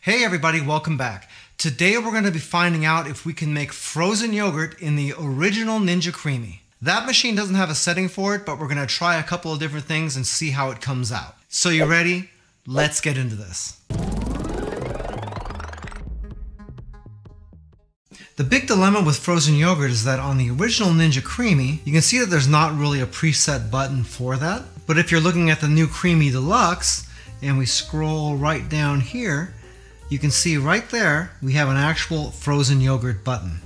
Hey everybody, welcome back. Today we're going to be finding out if we can make frozen yogurt in the original Ninja Creami. That machine doesn't have a setting for it, but we're going to try a couple of different things and see how it comes out. So you ready? Let's get into this. The big dilemma with frozen yogurt is that on the original Ninja Creami, you can see that there's not really a preset button for that. But if you're looking at the new Creami Deluxe and we scroll right down here, you can see right there we have an actual frozen yogurt button.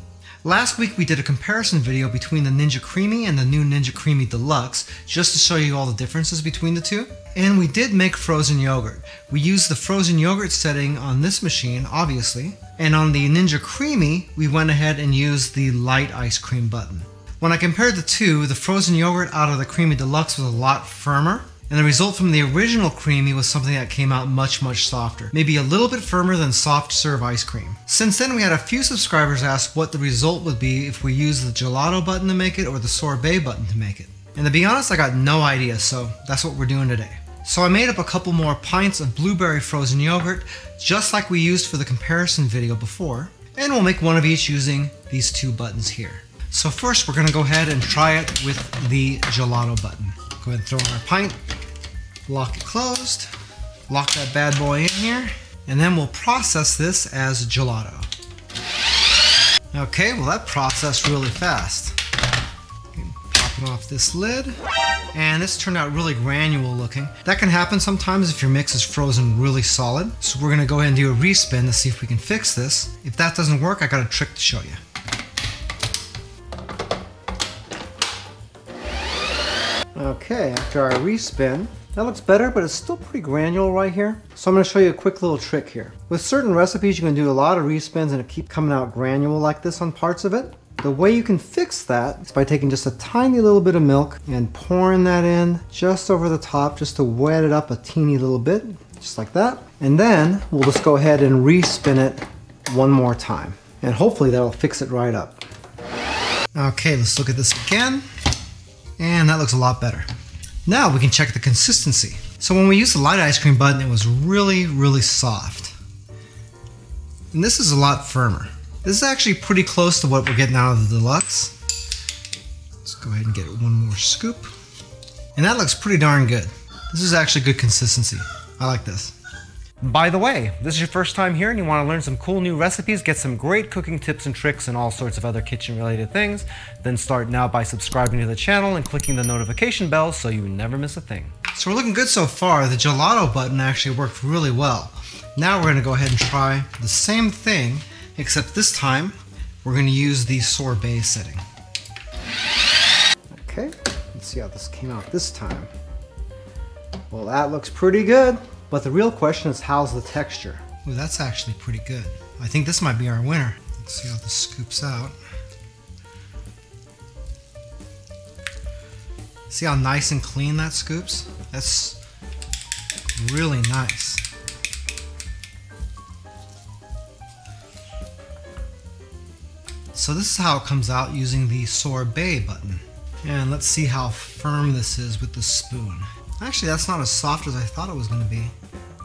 Last week we did a comparison video between the Ninja Creami and the new Ninja Creami Deluxe just to show you all the differences between the two. And we did make frozen yogurt. We used the frozen yogurt setting on this machine, obviously. And on the Ninja Creami, we went ahead and used the Lite ice cream button. When I compared the two, the frozen yogurt out of the Creami Deluxe was a lot firmer. And the result from the original Creami was something that came out much softer. Maybe a little bit firmer than soft serve ice cream. Since then, we had a few subscribers ask what the result would be if we used the Gelato button to make it or the Sorbet button to make it. And to be honest, I got no idea, so that's what we're doing today. So I made up a couple more pints of blueberry frozen yogurt, just like we used for the comparison video before. And we'll make one of each using these two buttons here. So first, we're gonna go ahead and try it with the Gelato button. Go ahead and throw in our pint. Lock it closed, lock that bad boy in here, and then we'll process this as gelato. Okay, well that processed really fast. Popping off this lid, and this turned out really granule looking. That can happen sometimes if your mix is frozen really solid. So we're gonna go ahead and do a respin to see if we can fix this. If that doesn't work, I got a trick to show you. Okay, after our respin, that looks better, but it's still pretty granule right here. So I'm going to show you a quick little trick here. With certain recipes, you can do a lot of respins and it keep coming out granule like this on parts of it. The way you can fix that is by taking just a tiny little bit of milk and pouring that in just over the top, just to wet it up a teeny little bit, just like that. And then we'll just go ahead and respin it one more time. And hopefully that'll fix it right up. Okay, let's look at this again. And that looks a lot better. Now we can check the consistency. So when we used the Lite ice cream button, it was really soft. And this is a lot firmer. This is actually pretty close to what we're getting out of the Deluxe. Let's go ahead and get one more scoop. And that looks pretty darn good. This is actually good consistency. I like this. By the way, this is your first time here and you want to learn some cool new recipes, get some great cooking tips and tricks and all sorts of other kitchen related things, then start now by subscribing to the channel and clicking the notification bell so you never miss a thing. So we're looking good so far. The Gelato button actually worked really well. Now we're going to go ahead and try the same thing, except this time we're going to use the Sorbet setting. Okay, let's see how this came out this time. Well, that looks pretty good. But the real question is, how's the texture? Ooh, that's actually pretty good. I think this might be our winner. Let's see how this scoops out. See how nice and clean that scoops? That's really nice. So this is how it comes out using the Sorbet button. And let's see how firm this is with the spoon. Actually, that's not as soft as I thought it was going to be.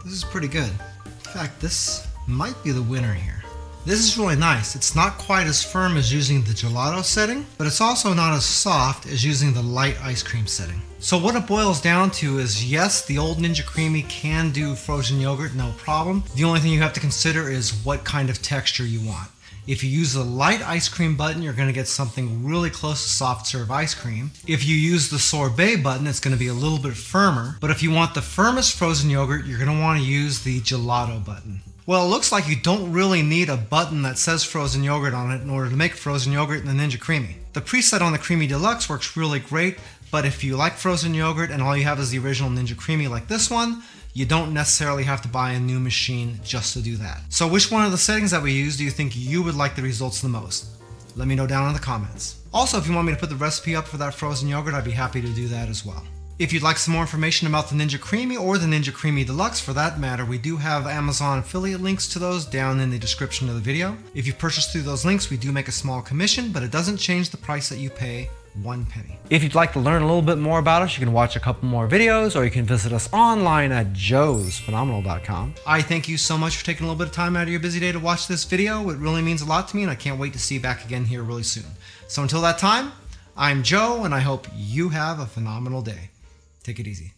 This is pretty good. In fact, this might be the winner here. This is really nice. It's not quite as firm as using the Gelato setting, but it's also not as soft as using the Lite ice cream setting. So what it boils down to is, yes, the old Ninja Creami can do frozen yogurt, no problem. The only thing you have to consider is what kind of texture you want. If you use the Lite ice cream button, you're going to get something really close to soft serve ice cream. If you use the Sorbet button, it's going to be a little bit firmer. But if you want the firmest frozen yogurt, you're going to want to use the Gelato button. Well, it looks like you don't really need a button that says frozen yogurt on it in order to make frozen yogurt in the Ninja Creami. The preset on the Creami Deluxe works really great, but if you like frozen yogurt and all you have is the original Ninja Creami like this one, you don't necessarily have to buy a new machine just to do that. So which one of the settings that we use do you think you would like the results the most? Let me know down in the comments. Also, if you want me to put the recipe up for that frozen yogurt, I'd be happy to do that as well. If you'd like some more information about the Ninja Creami or the Ninja Creami Deluxe for that matter, we do have Amazon affiliate links to those down in the description of the video. If you purchase through those links, we do make a small commission, but it doesn't change the price that you pay 1 penny. If you'd like to learn a little bit more about us, you can watch a couple more videos, or you can visit us online at joesphenomenal.com. I thank you so much for taking a little bit of time out of your busy day to watch this video. It really means a lot to me, and I can't wait to see you back again here really soon. So until that time, I'm Joe, and I hope you have a phenomenal day. Take it easy.